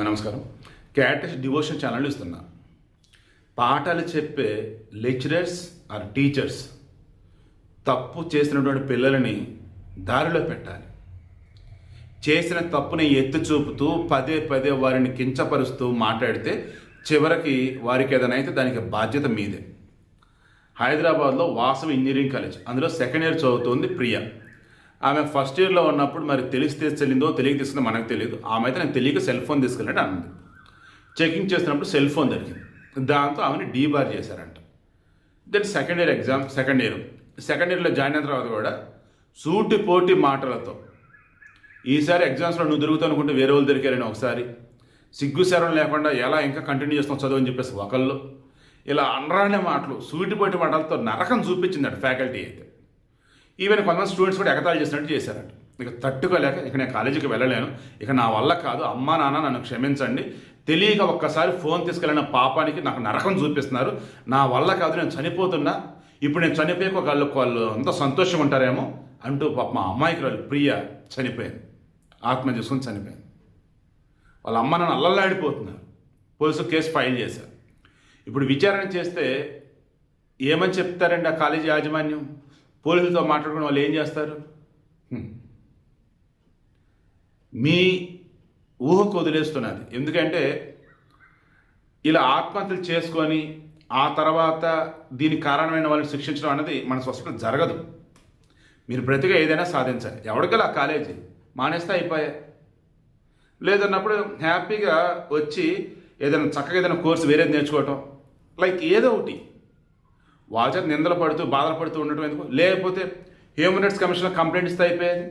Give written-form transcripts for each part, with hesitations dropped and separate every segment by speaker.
Speaker 1: నమస్కారం. క్యాటస్ devotion channel ఇస్తున్నా. పాఠాలు చెప్పే లెక్చరర్స్ ఆర్ టీచర్స్ తప్పు చేసినటువంటి పిల్లలని దారిలో పెట్టాలి. చేసిన తప్పుని ఎత్తి చూపుతూ పదే పదే వారిని కించపరుస్తూ మాట్లాడితే చివరికి వారికి ఏదైనా అయితే దానికి బాధ్యత మీదే. హైదరాబాద్లో వాసవి ఇంజనీరింగ్ కాలేజ్, అందులో సెకండ్ ఇయర్ చదువుతుంది ప్రియ. ఆమె ఫస్ట్ ఇయర్లో ఉన్నప్పుడు మరి తెలిస్తే చెల్లిందో తెలియక తీసుకుందో మనకు తెలియదు. ఆమె అయితే నాకు తెలియక సెల్ ఫోన్ తీసుకెళ్ళినట్టు అన్నది. చెకింగ్ చేస్తున్నప్పుడు సెల్ ఫోన్ దొరికింది. దాంతో ఆమెను డీబార్ చేశారంట. Then second year exam, second ఇయర్లో జాయిన్ అయిన తర్వాత కూడా సూటిపోటి మాటలతో ఈసారి ఎగ్జామ్స్లో నువ్వు దొరుకుతావు అనుకుంటే వేరే వాళ్ళు దొరికారని ఒకసారి, సిగ్గుశారం లేకుండా ఎలా ఇంకా కంటిన్యూ చేస్తాం చదువు అని చెప్పేసి ఒకళ్ళు, ఇలా అనరానే మాటలు సూటిపోటి మాటలతో నరకం చూపించిందట ఫ్యాకల్టీ అయితే. ఈవెన్ కొంతమంది స్టూడెంట్స్ కూడా ఎగతాళి చేసినట్టు చేశారంట. ఇక తట్టుకోలేక ఇక నేను కాలేజీకి వెళ్ళలేను, ఇక నా వల్ల కాదు, అమ్మా నాన్న నన్ను క్షమించండి, తెలియక ఒక్కసారి ఫోన్ తీసుకెళ్ళిన పాపానికి నాకు నరకం చూపిస్తున్నారు, నా వల్ల కాదు, నేను చనిపోతున్నా, ఇప్పుడు నేను చనిపోయాక వాళ్ళు అంత సంతోషంగా ఉంటారేమో అంటూ పాప మా అమ్మాయికి ప్రియ చనిపోయింది, ఆత్మ చేసుకుని చనిపోయింది. వాళ్ళ అమ్మ నన్ను అల్లల్లాడిపోతున్నారు. పోలీసు కేసు ఫైల్ చేశారు. ఇప్పుడు విచారణ చేస్తే ఏమని చెప్తారండి ఆ కాలేజీ యాజమాన్యం? పోలీసులతో మాట్లాడుకుని వాళ్ళు ఏం చేస్తారు? మీ ఊహకు వదిలేస్తున్నది. ఎందుకంటే ఇలా ఆత్మహత్యలు చేసుకొని ఆ తర్వాత దీనికి కారణమైన వాళ్ళని శిక్షించడం అనేది మన సొసైటీలో జరగదు. మీరు బ్రతిగా ఏదైనా సాధించాలి. ఎవరికలా కాలేజీ మానేస్తే అయిపోయాయి. లేదన్నప్పుడు హ్యాపీగా వచ్చి ఏదైనా చక్కగా ఏదైనా కోర్సు వేరేది నేర్చుకోవటం, లైక్ ఏదో ఒకటి వాళ్ళ చేత నిందలు పడుతూ బాధలు పడుతూ ఉండటం ఎందుకు? లేకపోతే హ్యూమన్ రైట్స్ కమిషన్లో కంప్లైంట్ ఇస్తే అయిపోయేది.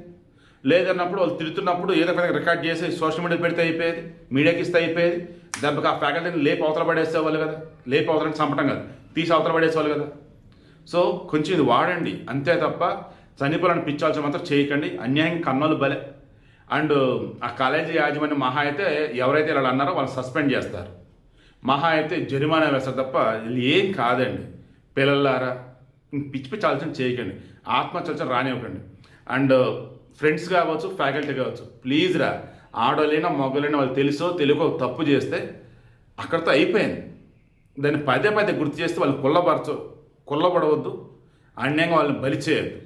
Speaker 1: లేదన్నప్పుడు వాళ్ళు తిడుతున్నప్పుడు ఏదో ఒక రికార్డ్ చేసి సోషల్ మీడియా పెడితే అయిపోయేది, మీడియాకి ఇస్తే అయిపోయేది. దెబ్బకి ఆ ఫ్యాకల్టీని లేపు అవతల పడేసేవాళ్ళు కదా, లేపు అవతలని చంపటం కదా, తీసి అవతల పడేసేవాళ్ళు కదా. సో కొంచెం ఇది వాడండి అంతే తప్ప చనిపోవాలని పిచ్చాల్సిన మాత్రం చేయకండి. అన్యాయం కన్నోలు బలే. అండ్ ఆ కాలేజీ యాజమాన్యం మహా అయితే ఎవరైతే ఇలా అన్నారో వాళ్ళు సస్పెండ్ చేస్తారు, మహా అయితే జరిమానా వేస్తారు తప్ప ఇది ఏం కాదండి. పిల్లలారా పిచ్చి పిచ్చి ఆలోచన చేయకండి, ఆత్మహత్య రానివ్వకండి. అండ్ ఫ్రెండ్స్ కావచ్చు, ఫ్యాకల్టీ కావచ్చు, ప్లీజ్ రా, ఆడోళ్ళైనా మగోళ్ళైనా వాళ్ళు తెలుసో తెలియకో తప్పు చేస్తే అక్కడితో అయిపోయింది. దాన్ని పదే పదే గుర్తు చేస్తే వాళ్ళు కుల్లబడవద్దు, అన్యాయంగా వాళ్ళని బలి చేయొద్దు.